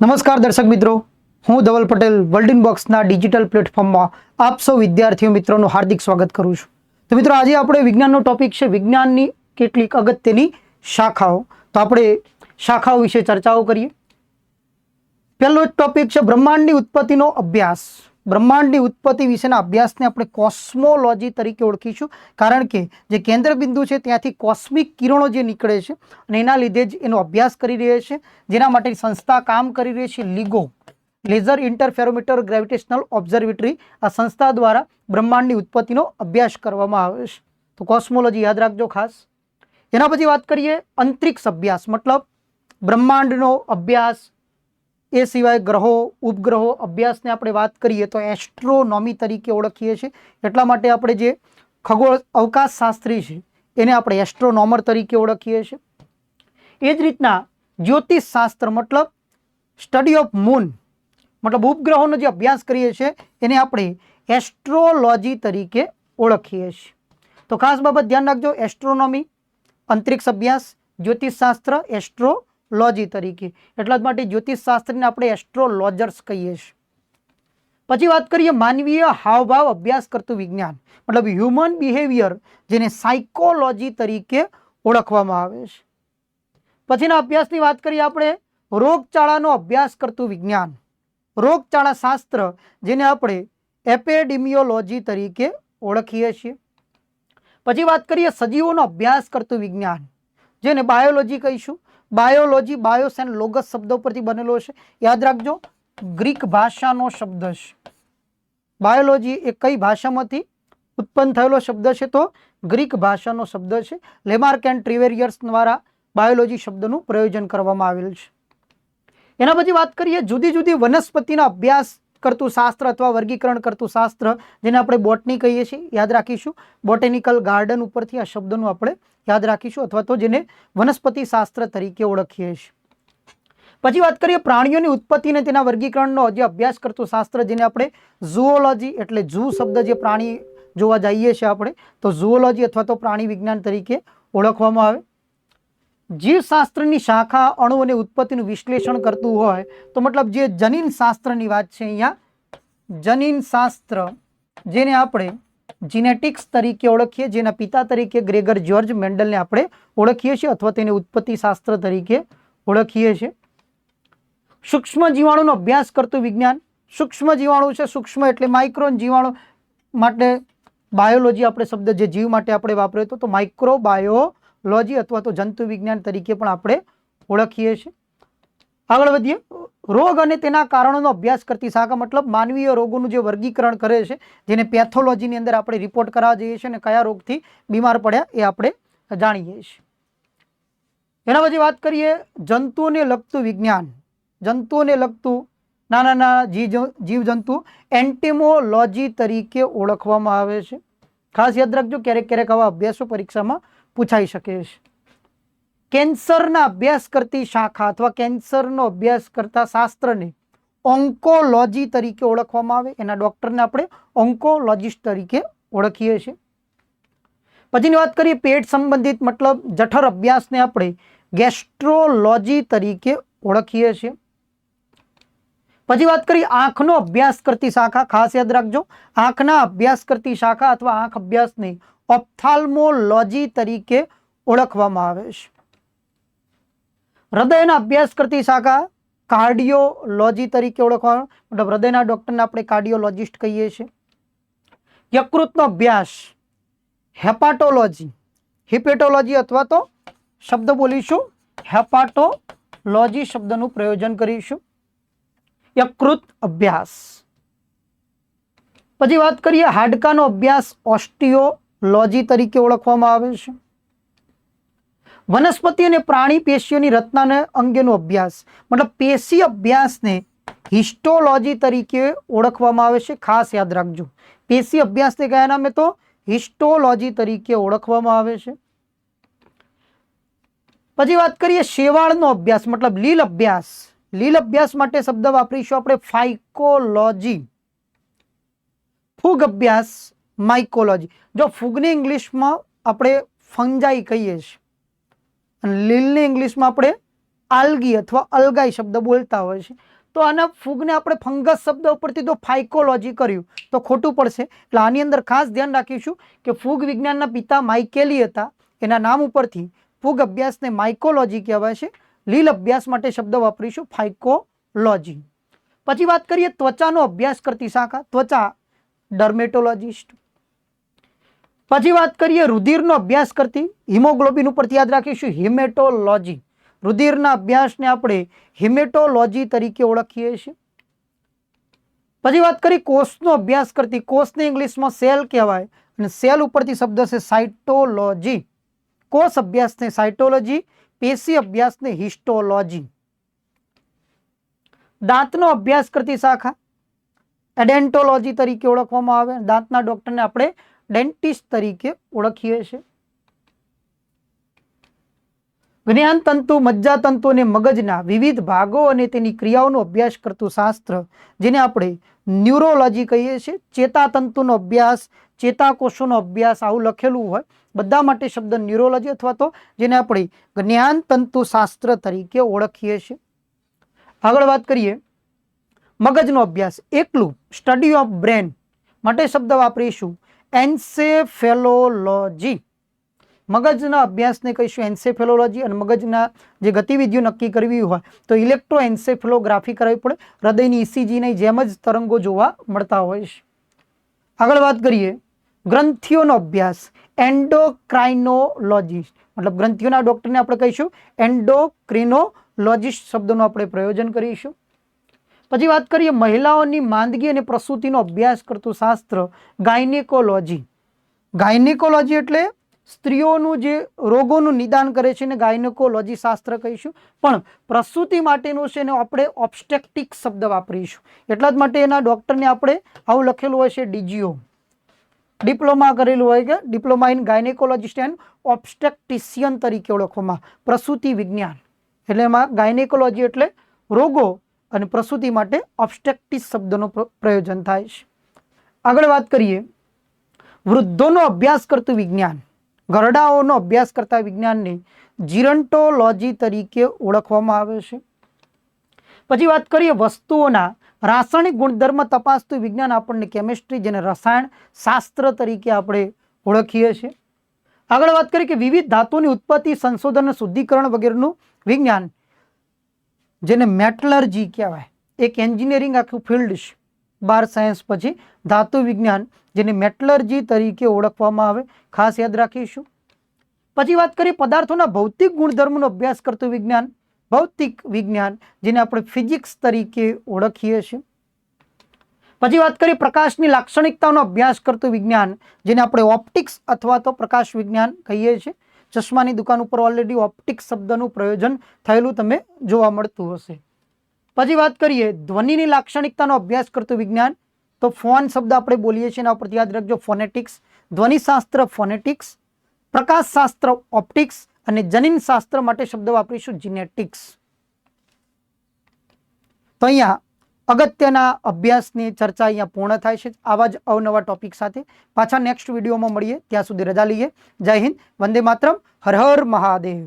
નમસ્કાર દર્શક મિત્રો, હું ધવલ પટેલ વર્લ્ડ ઇન બોક્સના ડિજિટલ પ્લેટફોર્મમાં આપ સૌ વિદ્યાર્થીઓ મિત્રોનું હાર્દિક સ્વાગત કરું છું. તો મિત્રો, આજે આપણે વિજ્ઞાનનો ટોપિક છે વિજ્ઞાનની કેટલીક અગત્યની શાખાઓ. તો આપણે શાખાઓ વિશે ચર્ચાઓ કરીએ. પહેલો ટોપિક છે બ્રહ્માંડની ઉત્પત્તિનો અભ્યાસ. બ્રહ્માંડની ઉત્પત્તિ વિશેના અભ્યાસને આપણે કોસ્મોલોજી તરીકે ઓળખીશું, કારણ કે જે કેન્દ્ર બિંદુ છે ત્યાંથી કોસ્મિક કિરણો જે નીકળે છે અને એના લીધે જ એનો અભ્યાસ કરી રહી છે. જેના માટે સંસ્થા કામ કરી રહી છે Lego, laser interferometer gravitational observatory. આ સંસ્થા દ્વારા બ્રહ્માંડની ઉત્પત્તિનો અભ્યાસ કરવામાં આવે છે. તો કોસ્મોલોજી યાદ રાખજો ખાસ. એના પછી વાત કરીએ અંતરિક્ષ અભ્યાસ, મતલબ બ્રહ્માંડનો અભ્યાસ. એ સિવાય ગ્રહો ઉપગ્રહો અભ્યાસને આપણે વાત કરીએ તો એસ્ટ્રોનોમી તરીકે ઓળખીએ છીએ. એટલા માટે આપણે જે ખગોળ અવકાશ શાસ્ત્રી છે એને આપણે એસ્ટ્રોનોમર તરીકે ઓળખીએ છીએ. એ જ રીતના જ્યોતિષશાસ્ત્ર મતલબ સ્ટડી ઓફ મૂન, મતલબ ઉપગ્રહોનો જે અભ્યાસ કરીએ છીએ એને આપણે એસ્ટ્રોલોજી તરીકે ઓળખીએ છીએ. તો ખાસ બાબત ધ્યાન રાખજો, એસ્ટ્રોનોમી, અંતરિક્ષ અભ્યાસ, જ્યોતિષશાસ્ત્ર, એસ્ટ્રોલોજી તરીકે. એટલા જ માટે જ્યોતિષશાસ્ત્રને આપણે એસ્ટ્રોલોજર્સ કહીએ છીએ. પછી વાત કરીએ માનવીય હાવભાવ અભ્યાસ કરતું વિજ્ઞાન, મતલબ હ્યુમન બિહેવિયર, જેને સાયકોલોજી તરીકે ઓળખવામાં આવે છે. પછીના અભ્યાસની વાત કરીએ આપણે રોગચાળાનો અભ્યાસ કરતું વિજ્ઞાન, રોગચાળા શાસ્ત્ર, જેને આપણે એપિડેમિયોલોજી તરીકે ઓળખીએ છીએ. પછી વાત કરીએ સજીવોનો અભ્યાસ કરતું વિજ્ઞાન, જેને બાયોલોજી કહીશું. બાયોલોજી બાયોસ એન્ડ લોગસ શબ્દો પરથી બનેલો છે. યાદ રાખજો, ગ્રીક ભાષાનો શબ્દ છે. બાયોલોજી એ કઈ ભાષામાંથી ઉત્પન્ન થયેલો શબ્દ છે? તો ગ્રીક ભાષાનો શબ્દ છે. લેમાર્ક એન્ડ ટ્રિવેરિયર્સ દ્વારા બાયોલોજી શબ્દનું પ્રયોજન કરવામાં આવેલ છે. એના પછી વાત કરીએ જુદી જુદી વનસ્પતિના અભ્યાસ કરતું શાસ્ત્ર અથવા વર્ગીકરણ કરતું શાસ્ત્ર, જેને આપણે બોટની કહીએ છીએ. યાદ રાખીશું, બોટેનિકલ ગાર્ડન ઉપરથી આ શબ્દનું આપણે યાદ રાખીશું, અથવા તો જેને વનસ્પતિ શાસ્ત્ર તરીકે ઓળખીએ છીએ. પછી વાત કરીએ પ્રાણીઓની ઉત્પત્તિ અને તેના વર્ગીકરણનો જે અભ્યાસ કરતું શાસ્ત્ર, જેને આપણે ઝૂઓલોજી, એટલે ઝૂ શબ્દ જે પ્રાણી જોવા જઈએ છીએ આપણે, તો ઝૂઓલોજી અથવા તો પ્રાણી વિજ્ઞાન તરીકે ઓળખવામાં આવે. જીવશાસ્ત્રની શાખા અણુ અને ઉત્પત્તિનું વિશ્લેષણ કરતું હોય તો મતલબ જે જનીન શાસ્ત્રની વાત છે અહીંયા, જનીન શાસ્ત્ર, જેને આપણે જીનેટિક્સ તરીકે ઓળખીએ, જેના પિતા તરીકે ગ્રેગર જ્યોર્જ મેન્ડલને આપણે ઓળખીએ છીએ, અથવા તેને ઉત્પત્તિ શાસ્ત્ર તરીકે ઓળખીએ છીએ. સૂક્ષ્મ જીવાણુનો અભ્યાસ કરતું વિજ્ઞાન, સૂક્ષ્મ જીવાણુ છે, સૂક્ષ્મ એટલે માઇક્રોન જીવાણુ માટે બાયોલોજી આપણે શબ્દ જે જીવ માટે આપણે વાપર્યો હતો, તો માઇક્રોબાયોલોજી અથવા તો જંતુ વિજ્ઞાન તરીકે પણ આપણે ઓળખીએ છીએ. આગળ વધીએ, રોગ અને તેના કારણોનો અભ્યાસ કરતી શાખા, મતલબ માનવીય રોગોનું જે વર્ગીકરણ કરે છે, જેને પેથોલોજીની અંદર આપણે રિપોર્ટ કરાવવા જઈએ છીએ અને કયા રોગથી બીમાર પડ્યા એ આપણે જાણીએ છીએ. એના પછી વાત કરીએ જંતુઓને લગતું વિજ્ઞાન, જંતુઓને લગતું નાના નાના જીવજંતુ એન્ટેમોલોજી તરીકે ઓળખવામાં આવે છે. ખાસ યાદ રાખજો, ક્યારેક ક્યારેક આવા અભ્યાસો પરીક્ષામાં પૂછાઈ શકે છે. કેન્સરના અભ્યાસ કરતી શાખા અથવા કેન્સરનો અભ્યાસ કરતા શાસ્ત્રને ઓન્કોલોજી તરીકે ઓળખવામાં આવે. એના ડોક્ટરને આપણે ઓન્કોલોજીસ્ટ તરીકે ઓળખીએ છીએ. પછીની વાત કરીએ પેટ સંબંધિત મતલબ જઠર અભ્યાસને આપણે ગેસ્ટ્રોલોજી તરીકે ઓળખીએ છીએ. પછી વાત કરીએ આંખનો અભ્યાસ કરતી શાખા, ખાસ યાદ રાખજો, આંખના અભ્યાસ કરતી શાખા અથવા આંખ અભ્યાસને ઓપ્થાલ્મોલોજી તરીકે ઓળખવામાં આવે છે. હૃદયના અભ્યાસ કરતી શાખા કાર્ડિયોલોજી તરીકે ઓળખવામાં, મતલબ હૃદયના ડોક્ટરને આપણે કાર્ડિયોલોજીસ્ટ કહીએ છીએ. યકૃતનો અભ્યાસ હેપાટોલોજી, હિપેટોલોજી અથવા તો શબ્દ બોલીશું હેપાટોલોજી શબ્દનું પ્રયોજન કરીશું. યકૃત અભ્યાસ. પછી વાત કરીએ હાડકાનો અભ્યાસ ઓસ્ટિયોલોજી તરીકે ઓળખવામાં આવે છે. વનસ્પતિ અને પ્રાણી પેશીઓની રચના અંગેનો અભ્યાસ, મતલબ પેશી અભ્યાસને હિસ્ટોલોજી તરીકે ઓળખવામાં આવે છે. ખાસ યાદ રાખજો, પેશી અભ્યાસને કયા નામે? તો હિસ્ટોલોજી તરીકે ઓળખવામાં આવે છે. પછી વાત કરીએ શેવાળનો અભ્યાસ, મતલબ લીલ અભ્યાસ. લીલ અભ્યાસ માટે શબ્દ વાપરીશું આપણે ફાઇકોલોજી. ફૂગ અભ્યાસ માઇકોલોજી. જો ફૂગને ઇંગ્લિશમાં આપણે ફંજાઈ કહીએ છીએ અને લીલને ઇંગ્લિશમાં આપણે આલ્ગી અથવા અલ્ગાઈ શબ્દ બોલતા હોય છે. તો આના ફૂગને આપણે ફંગસ શબ્દ ઉપરથી તો ફાઇકોલોજી કર્યું તો ખોટું પડશે. એટલે આની અંદર ખાસ ધ્યાન રાખીશું કે ફૂગ વિજ્ઞાનના પિતા માઇકેલી હતા. એના નામ ઉપરથી ફૂગ અભ્યાસને માઇકોલોજી કહેવાય છે. લીલ અભ્યાસ માટે શબ્દ વાપરીશું ફાઇકોલોજી. પછી વાત કરીએ ત્વચાનો અભ્યાસ કરતી શાખા, ત્વચા ડર્મેટોલોજીસ્ટ. પછી વાત કરીએ રુધિરનો અભ્યાસ કરતી, હિમોગ્લોબિન ઉપરથી યાદ રાખીશું હિમેટોલોજી. રુધિરના અભ્યાસને આપણે હિમેટોલોજી તરીકે ઓળખીએ છીએ. પછી વાત કરી કોષનો અભ્યાસ કરતી, કોષને ઇંગ્લિશમાં સેલ કહેવાય અને સેલ ઉપરથી શબ્દ છે સાયટોલોજી. કોષ અભ્યાસને સાયટોલોજી, પેશી અભ્યાસને હિસ્ટોલોજી. દાંતનો અભ્યાસ કરતી શાખા એડેન્ટોલોજી તરીકે ઓળખવામાં આવે. દાંતના ડોક્ટરને આપણે ડેન્ટિસ્ટ તરીકે ઓળખીએ છીએ. જ્ઞાન તંતુ, મજ્જાતંતુ અને મગજના વિવિધ ભાગો અને તેની ક્રિયાઓનો અભ્યાસ કરતું શાસ્ત્ર જેને આપણે ન્યુરોલોજી કહીએ છીએ. ચેતાતંતુનો અભ્યાસ, ચેતાકોષોનો અભ્યાસ આવું લખેલું હોય બધા માટે શબ્દ ન્યુરોલોજી અથવા તો જેને આપણે જ્ઞાન તંતુ શાસ્ત્ર તરીકે ઓળખીએ છીએ. આગળ વાત કરીએ મગજનો અભ્યાસ, એકલું સ્ટડી ઓફ બ્રેન માટે શબ્દ વાપરીશું એન્સેફેલોલોજી. મગજના અભ્યાસને કહીશું એન્સેફેલોલોજી. અને મગજના જે ગતિવિધિઓ નક્કી કરવી હોય તો ઇલેક્ટ્રોએન્સેફેલોગ્રાફી કરવી પડે. હૃદયની ઇસીજીની જેમ જ તરંગો જોવા મળતા હોય છે. આગળ વાત કરીએ ગ્રંથિઓનો અભ્યાસ એન્ડોક્રાઇનોલોજીસ્ટ, મતલબ ગ્રંથિઓના ડોક્ટરને આપણે કહીશું એન્ડોક્રિનોલોજીસ્ટ શબ્દનું આપણે પ્રયોજન કરીશું. પછી વાત કરીએ મહિલાઓની માંદગી અને પ્રસૂતિનો અભ્યાસ કરતું શાસ્ત્ર ગાયનેકોલોજી. ગાયનેકોલોજી એટલે સ્ત્રીઓનું જે રોગોનું નિદાન કરે છે ને ગાયનેકોલોજી શાસ્ત્ર કહીશું. પણ પ્રસૂતિ માટેનું છે ને આપણે ઓબ્સ્ટેટ્રિક શબ્દ વાપરીશું. એટલા જ માટે એના ડૉક્ટરને આપણે આવું લખેલું હોય છે ડીજીઓ, ડિપ્લોમા કરેલું હોય કે ડિપ્લોમા ઇન ગાયનેકોલોજીસ્ટ એન્ડ ઓબ્સ્ટેટ્રિશિયન તરીકે ઓળખવામાં. પ્રસૂતિ વિજ્ઞાન એટલે એમાં ગાયનેકોલોજી એટલે રોગો અને પ્રસૂતિ માટે ઓબ્સ્ટેટ્રિક શબ્દનો પ્રયોજન થાય છે. આગળ વાત કરીએ વૃદ્ધોનો અભ્યાસ કરતું વિજ્ઞાન, ગરડાઓનો અભ્યાસ કરતા વિજ્ઞાનને જીરન્ટોલોજી તરીકે ઓળખવામાં આવે છે. પછી વાત કરીએ વસ્તુઓના રાસાયણિક ગુણધર્મ તપાસતું વિજ્ઞાન આપણને કેમિસ્ટ્રી, જેને રસાયણ શાસ્ત્ર તરીકે આપણે ઓળખીએ છીએ. આગળ વાત કરીએ કે વિવિધ ધાતુની ઉત્પત્તિ, સંશોધન, શુદ્ધિકરણ વગેરેનું વિજ્ઞાન જેને મેટલર્જી કહેવાય. એક એન્જિનિયરિંગ આખું ફિલ્ડ છે 12 સાયન્સ પછી ધાતુ વિજ્ઞાન જેને મેટલર્જી તરીકે ઓળખવામાં આવે, ખાસ યાદ રાખીશું. પછી વાત કરીએ પદાર્થોના ભૌતિક ગુણધર્મનો અભ્યાસ કરતું વિજ્ઞાન ભૌતિક વિજ્ઞાન જેને આપણે ફિઝિક્સ તરીકે ઓળખીએ છીએ. પછી વાત કરીએ પ્રકાશની લાક્ષણિકતાઓનો અભ્યાસ કરતું વિજ્ઞાન જેને આપણે ઓપ્ટિક્સ અથવા તો પ્રકાશ વિજ્ઞાન કહીએ છીએ. ચશ્માની દુકાન ઉપર ઓલરેડી ઓપ્ટિક્સ શબ્દનું પ્રયોજન થયેલું તમે જોવા મળતું હશે. પછી વાત કરીએ ધ્વનિની લાક્ષણિકતાનો અભ્યાસ કરતું વિજ્ઞાન, તો ફોન શબ્દ આપણે બોલીએ છીએ એના ઉપરથી યાદ રાખજો ફોનેટિક્સ. ધ્વનિશાસ્ત્ર ફોનેટિક્સ, પ્રકાશશાસ્ત્ર ઓપ્ટિક્સ અને જનીનશાસ્ત્ર માટે શબ્દ વાપરીશું જીનેટિક્સ. તો અહીંયા અગત્યના અભ્યાસની ચર્ચા અહીંયા પૂર્ણ થાય છે. આવા જ અવનવા ટોપિક સાથે પાછા નેક્સ્ટ વિડીયોમાં મળીએ. ત્યાં સુધી રજા લઈએ. જય હિન્દ, વંદે માતરમ, હર હર મહાદેવ.